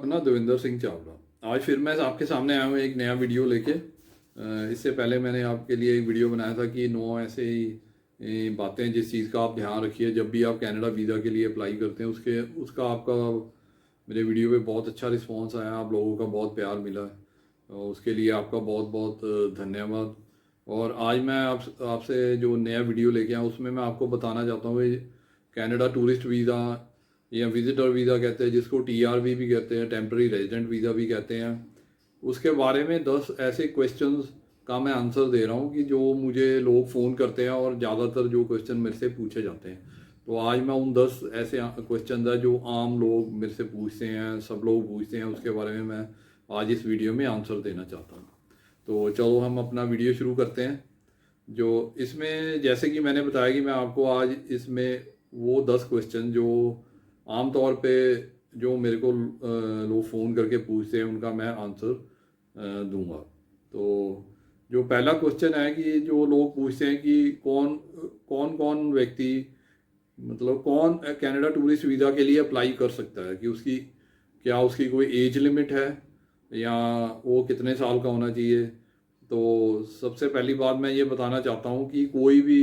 अपना देवेंद्र सिंह चावला। आज फिर मैं आपके सामने आया हूँ एक नया वीडियो लेके। इससे पहले मैंने आपके लिए एक वीडियो बनाया था कि 9 ऐसे ही बातें जिस चीज़ का आप ध्यान रखिए जब भी आप कनाडा वीज़ा के लिए अप्लाई करते हैं। उसका आपका मेरे वीडियो पे बहुत अच्छा रिस्पांस आया, आप लोगों का बहुत प्यार मिला है, और उसके लिए आपका बहुत बहुत धन्यवाद। और आज मैं आपसे जो नया वीडियो लेके आया उसमें मैं आपको बताना चाहता हूँ कि कनाडा टूरिस्ट वीज़ा या विजिटर वीज़ा कहते हैं, जिसको TRV भी कहते हैं, टेम्पररी रेजिडेंट वीज़ा भी कहते हैं, उसके बारे में 10 ऐसे क्वेश्चंस का मैं आंसर दे रहा हूँ कि जो मुझे लोग फ़ोन करते हैं और ज़्यादातर जो क्वेश्चन मेरे से पूछे जाते हैं। तो आज मैं उन 10 ऐसे क्वेश्चन है जो आम लोग मेरे से पूछते हैं, सब लोग पूछते हैं, उसके बारे में मैं आज इस वीडियो में आंसर देना चाहता हूँ। तो चलो हम अपना वीडियो शुरू करते हैं। जो इसमें जैसे कि मैंने बताया कि मैं आपको आज इसमें वो 10 क्वेश्चन जो आम तौर पे जो मेरे को लोग फ़ोन करके पूछते हैं उनका मैं आंसर दूंगा। तो जो पहला क्वेश्चन है कि जो लोग पूछते हैं कि कौन कौन कौन व्यक्ति, मतलब कौन कनाडा टूरिस्ट वीज़ा के लिए अप्लाई कर सकता है, कि उसकी क्या उसकी कोई एज लिमिट है या वो कितने साल का होना चाहिए। तो सबसे पहली बात मैं ये बताना चाहता हूँ कि कोई भी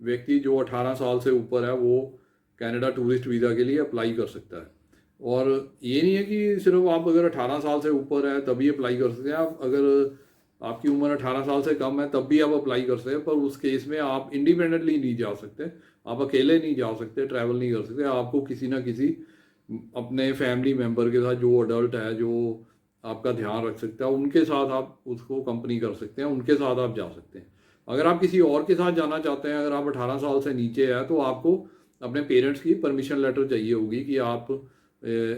व्यक्ति जो 18 साल से ऊपर है वो कनाडा टूरिस्ट वीज़ा के लिए अप्लाई कर सकता है। और ये नहीं है कि सिर्फ आप अगर 18 साल से ऊपर है तभी अप्लाई कर सकते हैं। आप अगर आपकी उम्र 18 साल से कम है तब भी आप अप्लाई कर सकते हैं, पर उस केस में आप इंडिपेंडेंटली नहीं जा सकते, आप अकेले नहीं जा सकते, ट्रैवल नहीं कर सकते। आपको किसी ना किसी अपने फैमिली मेम्बर के साथ, जो अडल्ट है, जो आपका ध्यान रख सकता है, उनके साथ आप उसको कंपनी कर सकते हैं, उनके साथ आप जा सकते हैं। अगर आप किसी और के साथ जाना चाहते हैं, अगर आप 18 साल से नीचे है, तो आपको अपने पेरेंट्स की परमिशन लेटर चाहिए होगी कि आप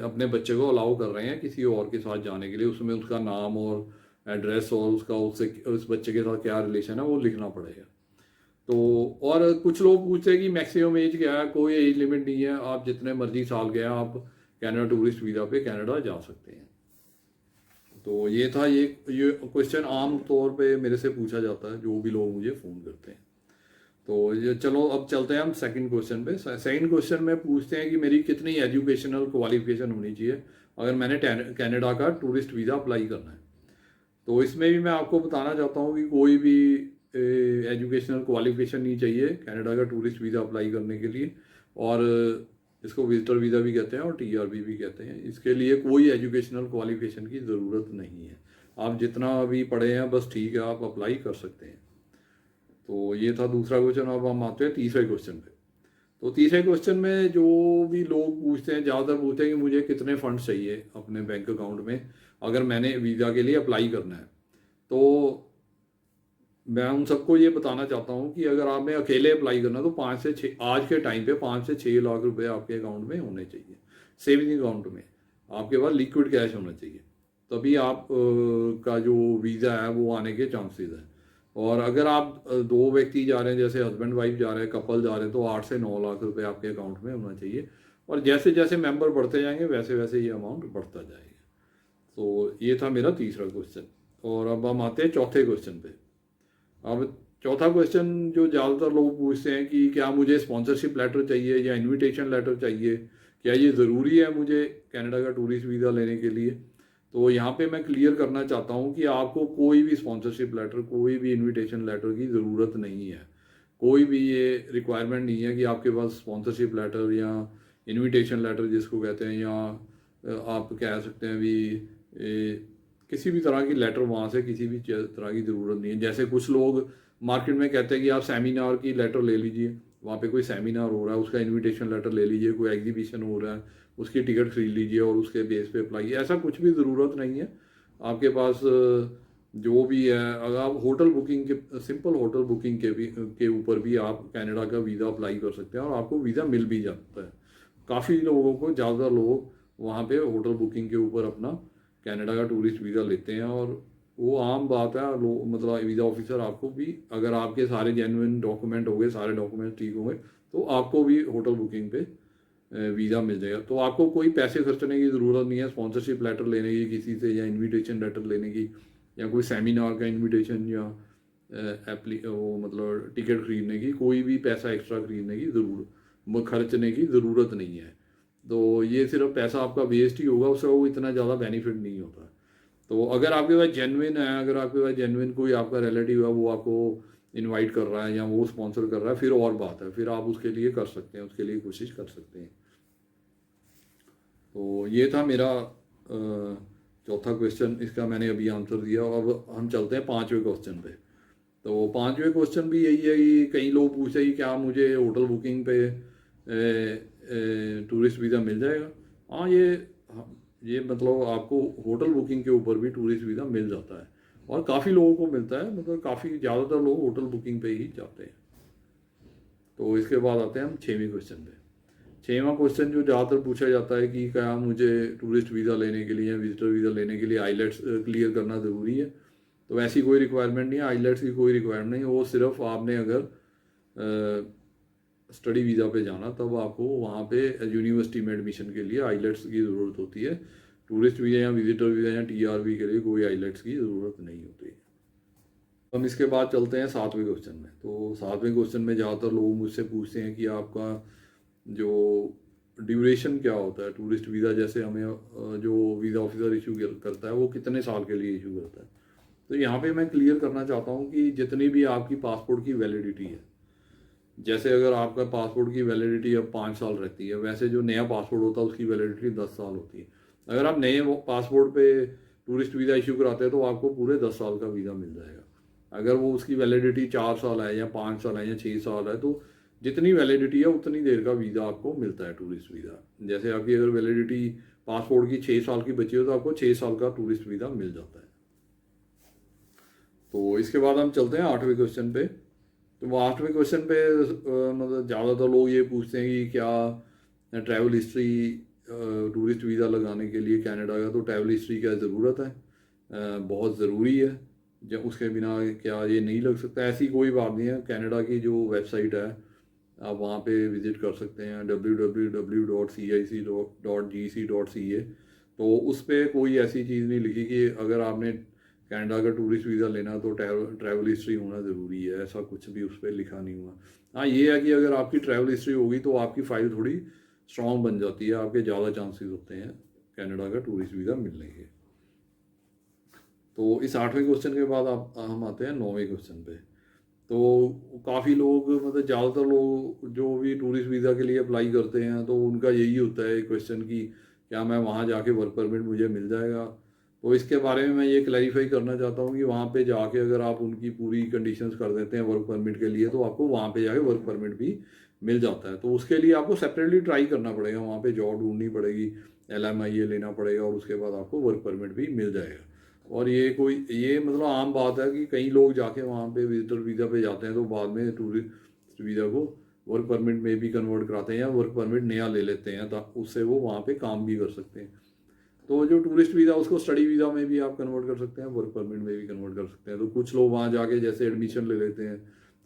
अपने बच्चे को अलाउ कर रहे हैं किसी और के साथ जाने के लिए। उसमें उसका नाम और एड्रेस और उसका उससे उस बच्चे के साथ क्या रिलेशन है वो लिखना पड़ेगा। तो और कुछ लोग पूछते हैं कि मैक्सिमम एज क्या है। कोई एज लिमिट नहीं है, आप जितने मर्जी साल के हैं आप कनाडा टूरिस्ट वीज़ा पे कनाडा जा सकते हैं। तो ये था, ये क्वेश्चन आम तौर पे मेरे से पूछा जाता है जो भी लोग मुझे फ़ोन करते हैं। तो ये चलो अब चलते हैं हम सेकंड क्वेश्चन पे। सेकंड क्वेश्चन में पूछते हैं कि मेरी कितनी एजुकेशनल क्वालिफिकेशन होनी चाहिए अगर मैंने कनाडा का टूरिस्ट वीज़ा अप्लाई करना है। तो इसमें भी मैं आपको बताना चाहता हूँ कि कोई भी एजुकेशनल क्वालिफिकेशन नहीं चाहिए कनाडा का टूरिस्ट वीज़ा अप्लाई करने के लिए। और इसको विजिटर वीज़ा भी कहते हैं और TRV भी कहते हैं। इसके लिए कोई एजुकेशनल क्वालिफिकेशन की ज़रूरत नहीं है, आप जितना अभी पढ़े हैं बस ठीक है, आप अप्लाई कर सकते हैं। तो ये था दूसरा क्वेश्चन। अब हम आते हैं तीसरे क्वेश्चन पे। तो तीसरे क्वेश्चन में जो भी लोग पूछते हैं, ज़्यादातर पूछते हैं कि मुझे कितने फंड्स चाहिए अपने बैंक अकाउंट में अगर मैंने वीज़ा के लिए अप्लाई करना है। तो मैं उन सबको ये बताना चाहता हूँ कि अगर आपने अकेले अप्लाई करना है तो 5 से 6, आज के टाइम पे 5 से 6 लाख रुपए आपके अकाउंट में होने चाहिए। सेविंग अकाउंट में आपके पास लिक्विड कैश होना चाहिए, तभी आप का जो वीज़ा है वो आने के चांसेस हैं। और अगर आप 2 व्यक्ति जा रहे हैं, जैसे हस्बैंड वाइफ जा रहे हैं, कपल जा रहे हैं, तो 8 से 9 लाख रुपए आपके अकाउंट में होना चाहिए। और जैसे जैसे मेंबर बढ़ते जाएंगे वैसे वैसे ये अमाउंट बढ़ता जाएगा। तो ये था मेरा तीसरा क्वेश्चन। और अब हम आते हैं चौथे क्वेश्चन पे। अब चौथा क्वेश्चन जो ज़्यादातर लोग पूछते हैं कि क्या मुझे स्पॉन्सरशिप लेटर चाहिए या इनविटेशन लेटर चाहिए, क्या ये ज़रूरी है मुझे कनाडा का टूरिस्ट वीज़ा लेने के लिए। तो यहाँ पे मैं क्लियर करना चाहता हूँ कि आपको कोई भी स्पॉन्सरशिप लेटर, कोई भी इनविटेशन लेटर की ज़रूरत नहीं है। कोई भी ये रिक्वायरमेंट नहीं है कि आपके पास स्पॉन्सरशिप लेटर या इनविटेशन लेटर जिसको कहते हैं, या आप कह सकते हैं भी किसी भी तरह की लेटर वहाँ से किसी भी तरह की ज़रूरत नहीं है। जैसे कुछ लोग मार्केट में कहते हैं कि आप सेमिनार की लेटर ले लीजिए, वहाँ पे कोई सेमिनार हो रहा है उसका इनविटेशन लेटर ले लीजिए, कोई एग्जीबिशन हो रहा है उसकी टिकट खरीद लीजिए और उसके बेस पे अप्लाई। ऐसा कुछ भी ज़रूरत नहीं है। आपके पास जो भी है, अगर आप होटल बुकिंग के, सिंपल होटल बुकिंग के ऊपर भी आप कनाडा का वीज़ा अप्लाई कर सकते हैं और आपको वीज़ा मिल भी जाता है। काफ़ी लोगों को, ज़्यादा लोग वहाँ पे होटल बुकिंग के ऊपर अपना कनाडा का टूरिस्ट वीज़ा लेते हैं। और वो आम बात है, लोग मतलब वीज़ा ऑफिसर आपको भी, अगर आपके सारे जेन्युइन डॉक्यूमेंट हो गए, सारे डॉक्यूमेंट ठीक होंगे, तो आपको भी होटल बुकिंग पे वीज़ा मिल जाएगा। तो आपको कोई पैसे खर्चने की ज़रूरत नहीं है स्पॉन्सरशिप लेटर लेने की किसी से, या इनविटेशन लेटर लेने की, या कोई सेमिनार का इनविटेशन, या वो मतलब टिकट खरीदने की, कोई भी पैसा एक्स्ट्रा खरीदने की ज़रूरत, खर्चने की ज़रूरत नहीं है। तो ये सिर्फ पैसा आपका वेस्ट ही होगा, उससे वो इतना ज़्यादा बेनिफिट नहीं होता। तो अगर आपके पास जेन्युइन है, अगर आपके पास जेन्युइन कोई आपका रिलेटिव है, वो आपको इनवाइट कर रहा है या वो स्पॉन्सर कर रहा है, फिर और बात है, फिर आप उसके लिए कर सकते हैं, उसके लिए कोशिश कर सकते हैं। तो ये था मेरा चौथा क्वेश्चन, इसका मैंने अभी आंसर दिया। अब हम चलते हैं पांचवें क्वेश्चन पे। तो पांचवें क्वेश्चन भी यही है कि कई लोग पूछते हैं कि क्या मुझे होटल बुकिंग पे टूरिस्ट वीज़ा मिल जाएगा। हाँ, ये मतलब आपको होटल बुकिंग के ऊपर भी टूरिस्ट वीज़ा मिल जाता है, और काफ़ी लोगों को मिलता है, मतलब काफ़ी ज़्यादातर लोग होटल बुकिंग पे ही जाते हैं। तो इसके बाद आते हैं हम छठवीं क्वेश्चन पे। छठवां क्वेश्चन जो ज़्यादातर पूछा जाता है कि क्या मुझे टूरिस्ट वीज़ा लेने के लिए या विजिटर वीज़ा लेने के लिए आईलेट्स क्लियर करना ज़रूरी है। तो ऐसी कोई रिक्वायरमेंट नहीं है, आईलेट्स की कोई रिक्वायरमेंट नहीं। वो सिर्फ आपने अगर स्टडी वीज़ा पे जाना, तब आपको वहाँ पे यूनिवर्सिटी में एडमिशन के लिए आईलेट्स की ज़रूरत होती है। टूरिस्ट वीज़ा या विजिटर वीज़ा या टीआरवी के लिए कोई आईलेट्स की ज़रूरत नहीं होती। हम इसके बाद चलते हैं सातवें क्वेश्चन में। तो सातवें क्वेश्चन में ज़्यादातर लोग मुझसे पूछते हैं कि आपका जो ड्यूरेशन क्या होता है टूरिस्ट वीज़ा, जैसे हमें जो वीज़ा ऑफिसर इशू करता है वो कितने साल के लिए इशू करता है। तो यहाँ पे मैं क्लियर करना चाहता हूँ कि जितनी भी आपकी पासपोर्ट की वैलिडिटी है, जैसे अगर आपका पासपोर्ट की वैलिडिटी अब 5 साल रहती है, वैसे जो नया पासपोर्ट होता है उसकी वैलिडिटी 10 साल होती है। अगर आप नए पासपोर्ट पे टूरिस्ट वीज़ा इशू कराते हैं तो आपको पूरे 10 साल का वीज़ा मिल जाएगा। अगर वो उसकी वैलिडिटी 4 साल है या 5 साल है या 6 साल है, तो जितनी वैलिडिटी है उतनी देर का वीज़ा आपको मिलता है टूरिस्ट वीज़ा। जैसे आपकी अगर वैलिडिटी पासपोर्ट की 6 साल की बची हो तो आपको 6 साल का टूरिस्ट वीज़ा मिल जाता है। तो इसके बाद हम चलते हैं आठवें क्वेश्चन पे। तो वो आठवें क्वेश्चन पे मतलब ज़्यादातर लोग ये पूछते हैं कि क्या ट्रैवल हिस्ट्री टूरिस्ट वीज़ा लगाने के लिए कनाडा का, तो ट्रैवल हिस्ट्री क्या ज़रूरत है, बहुत ज़रूरी है, जब उसके बिना क्या ये नहीं लग सकता। ऐसी कोई बात नहीं है। कनाडा की जो वेबसाइट है आप वहाँ पे विज़िट कर सकते हैं, www.cic.gc.ca। तो उस पर कोई ऐसी चीज़ नहीं लिखी कि अगर आपने कनाडा का टूरिस्ट वीज़ा लेना तो ट्रैवल हिस्ट्री होना ज़रूरी है, ऐसा कुछ भी उस पर लिखा नहीं हुआ। हाँ, ये है कि अगर आपकी ट्रैवल हिस्ट्री होगी तो आपकी फ़ाइल थोड़ी स्ट्रॉन्ग बन जाती है, आपके ज़्यादा चांसेस होते हैं कनाडा का टूरिस्ट वीज़ा मिलने के। तो इस आठवें क्वेश्चन के बाद हम आते हैं नौवें क्वेश्चन पे। तो काफ़ी लोग, मतलब ज़्यादातर लोग जो भी टूरिस्ट वीज़ा के लिए अप्लाई करते हैं तो उनका यही होता है क्वेश्चन कि क्या मैं वहाँ जाके वर्क परमिट मुझे मिल जाएगा। तो इसके बारे में मैं ये क्लैरिफाई करना चाहता हूँ कि वहाँ पे जाके अगर आप उनकी पूरी कंडीशंस कर देते हैं वर्क परमिट के लिए, तो आपको वहाँ पे जाके वर्क परमिट भी मिल जाता है। तो उसके लिए आपको सेपरेटली ट्राई करना पड़ेगा, वहाँ पे जॉब ढूंढनी पड़ेगी, LMIA लेना पड़ेगा, और उसके बाद आपको वर्क परमिट भी मिल जाएगा। और ये मतलब आम बात है कि कई लोग जाके वहाँ पे विजिटर वीज़ा पे जाते हैं तो बाद में टूरिस्ट वीज़ा को वर्क परमिट में भी कन्वर्ट कराते हैं या वर्क परमिट नया ले लेते हैं, ताकि उससे वो वहाँ पे काम भी कर सकते हैं। तो जो टूरिस्ट वीज़ा उसको स्टडी वीज़ा में भी आप कन्वर्ट कर सकते हैं, वर्क परमिट में भी कन्वर्ट कर सकते हैं। तो कुछ लोग वहाँ जाके जैसे एडमिशन ले लेते हैं,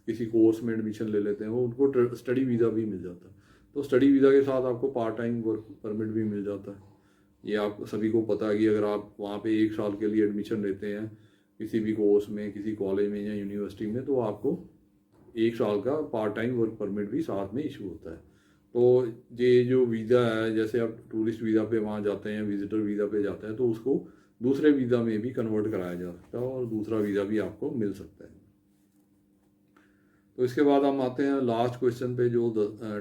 किसी कोर्स में एडमिशन ले लेते हैं, वो उनको स्टडी वीज़ा भी मिल जाता है। तो स्टडी वीज़ा के साथ आपको पार्ट टाइम वर्क परमिट भी मिल जाता है। ये आप सभी को पता है कि अगर आप वहाँ पे 1 साल के लिए एडमिशन लेते हैं किसी भी कोर्स में, किसी कॉलेज में या यूनिवर्सिटी में, तो आपको 1 साल का पार्ट टाइम वर्क परमिट भी साथ में इशू होता है। तो ये जो वीज़ा है, जैसे आप टूरिस्ट वीज़ा पे वहाँ जाते हैं, विजिटर वीज़ा पे जाते हैं, तो उसको दूसरे वीज़ा में भी कन्वर्ट कराया जा सकता है और दूसरा वीज़ा भी आपको मिल सकता है। तो इसके बाद हम आते हैं लास्ट क्वेश्चन पे, जो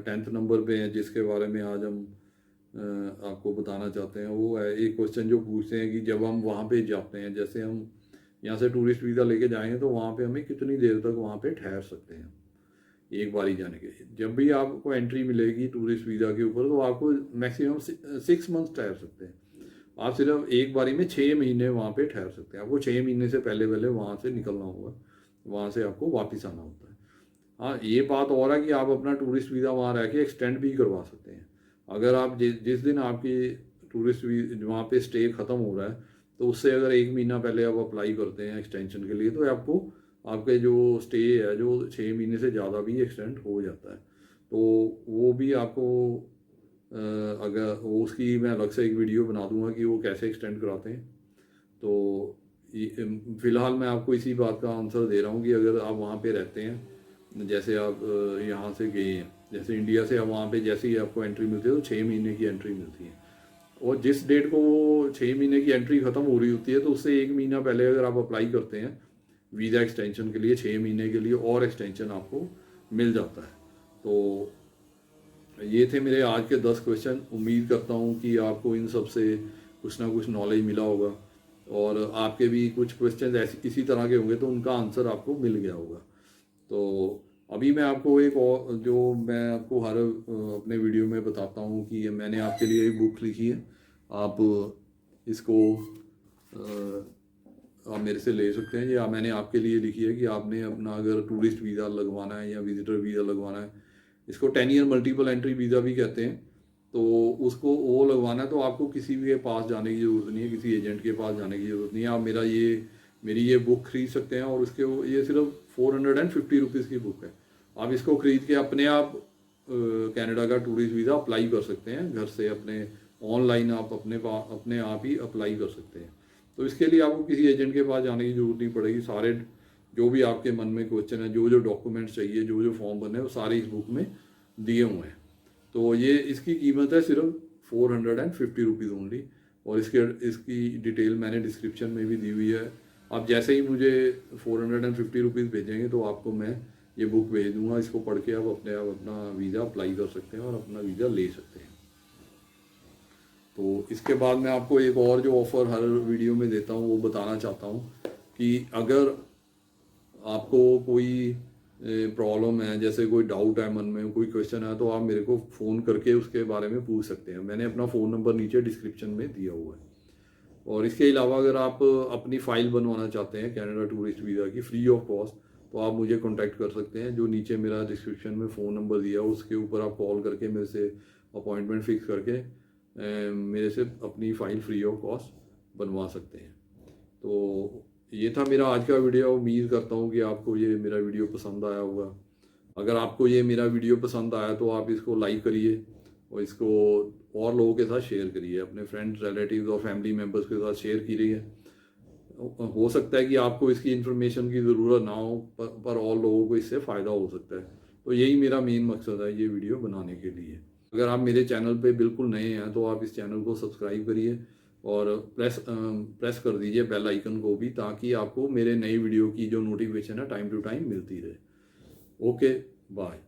10th नंबर पे है, जिसके बारे में आज हम आपको बताना चाहते हैं। वो है एक क्वेश्चन जो पूछते हैं कि जब हम वहाँ पे जाते हैं, जैसे हम यहाँ से टूरिस्ट वीज़ा लेके जाएंगे तो वहाँ पे हमें कितनी देर तक वहाँ पे ठहर सकते हैं एक बार ही जाने के। जब भी आपको एंट्री मिलेगी टूरिस्ट वीज़ा के ऊपर, तो आपको मैक्सिमम 6 मंथ्स ठहर सकते हैं। आप सिर्फ एक बारी में 6 महीने वहाँ पे ठहर सकते हैं। आपको 6 महीने से पहले पहले वहाँ से निकलना होगा, वहाँ से आपको वापस आना होता है। हाँ, ये बात और है कि आप अपना टूरिस्ट वीज़ा वहाँ रह के एक्सटेंड भी करवा सकते हैं। अगर आप जिस दिन आपकी टूरिस्ट वहाँ पे स्टे ख़त्म हो रहा है, तो उससे अगर 1 महीना पहले आप अप्लाई करते हैं एक्सटेंशन के लिए, तो आपको आपके जो स्टे है जो 6 महीने से ज़्यादा भी एक्सटेंड हो जाता है। तो वो भी आपको अगर वो उसकी मैं अलग से एक वीडियो बना दूंगा कि वो कैसे एक्सटेंड कराते हैं। तो फ़िलहाल मैं आपको इसी बात का आंसर दे रहा हूँ कि अगर आप वहाँ पे रहते हैं, जैसे आप यहाँ से गए हैं जैसे इंडिया से वहाँ पे जैसे ही आपको एंट्री मिलती है तो 6 महीने की एंट्री मिलती है, और जिस डेट को वो 6 महीने की एंट्री ख़त्म हो रही होती है तो उससे 1 महीना पहले अगर आप अप्लाई करते हैं वीज़ा एक्सटेंशन के लिए 6 महीने के लिए, और एक्सटेंशन आपको मिल जाता है। तो ये थे मेरे आज के 10 क्वेश्चन। उम्मीद करता हूँ कि आपको इन सब से कुछ ना कुछ नॉलेज मिला होगा, और आपके भी कुछ क्वेश्चन ऐसे इसी तरह के होंगे तो उनका आंसर आपको मिल गया होगा। तो अभी मैं आपको एक और, जो मैं आपको हर अपने वीडियो में बताता हूँ कि मैंने आपके लिए एक बुक लिखी है, आप इसको आप मेरे से ले सकते हैं। ये मैंने आपके लिए लिखी है कि आपने अपना अगर टूरिस्ट वीज़ा लगवाना है या विजिटर वीज़ा लगवाना है, इसको 10 ईयर मल्टीपल एंट्री वीज़ा भी कहते हैं, तो उसको वो लगवाना है तो आपको किसी भी के पास जाने की ज़रूरत नहीं है, किसी एजेंट के पास जाने की ज़रूरत नहीं है। आप मेरी ये बुक खरीद सकते हैं, और उसके ये सिर्फ 450 रुपीज़ की बुक है। आप इसको खरीद के अपने आप कनाडा का टूरिस्ट वीज़ा अप्लाई कर सकते हैं घर से, अपने ऑनलाइन आप अपने आप ही अप्लाई कर सकते हैं। तो इसके लिए आपको किसी एजेंट के पास जाने की ज़रूरत नहीं पड़ेगी। सारे जो भी आपके मन में क्वेश्चन है, जो जो डॉक्यूमेंट्स चाहिए, जो जो फॉर्म भरने हैं, वो सारे इस बुक में दिए हुए हैं। तो ये इसकी कीमत है सिर्फ 450 रुपीज़ ओनली, और इसकी डिटेल मैंने डिस्क्रिप्शन में भी दी हुई है। आप जैसे ही मुझे 450 रुपीज़ भेजेंगे तो आपको मैं ये बुक भेज दूंगा। इसको पढ़ के आप अपना वीज़ा अप्लाई कर सकते हैं और अपना वीज़ा ले सकते हैं। तो इसके बाद मैं आपको एक और जो ऑफ़र हर वीडियो में देता हूँ वो बताना चाहता हूँ कि अगर आपको कोई प्रॉब्लम है, जैसे कोई डाउट है मन में, कोई क्वेश्चन है, तो आप मेरे को फ़ोन करके उसके बारे में पूछ सकते हैं। मैंने अपना फ़ोन नंबर नीचे डिस्क्रिप्शन में दिया हुआ है। और इसके अलावा अगर आप अपनी फ़ाइल बनवाना चाहते हैं कनाडा टूरिस्ट वीज़ा की फ्री ऑफ कॉस्ट, तो आप मुझे कॉन्टैक्ट कर सकते हैं। जो नीचे मेरा डिस्क्रिप्शन में फ़ोन नंबर दिया हो उसके ऊपर आप कॉल करके मेरे से अपॉइंटमेंट फिक्स करके मेरे से अपनी फ़ाइल फ्री ऑफ कॉस्ट बनवा सकते हैं। तो ये था मेरा आज का वीडियो। उम्मीद करता हूँ कि आपको ये मेरा वीडियो पसंद आया होगा। अगर आपको ये मेरा वीडियो पसंद आया तो आप इसको लाइक करिए, और इसको और लोगों के साथ शेयर करिए, अपने फ्रेंड्स, रिलेटिव्स और फैमिली मेम्बर्स के साथ शेयर कीजिए। हो सकता है कि आपको इसकी इन्फॉर्मेशन की ज़रूरत ना हो, पर और लोगों को इससे फ़ायदा हो सकता है। तो यही मेरा मेन मकसद है ये वीडियो बनाने के लिए। अगर आप मेरे चैनल पे बिल्कुल नए हैं तो आप इस चैनल को सब्सक्राइब करिए, और प्रेस कर दीजिए बेल आइकन को भी, ताकि आपको मेरे नई वीडियो की जो नोटिफिकेशन है टाइम टू टाइम मिलती रहे। Okay, bye.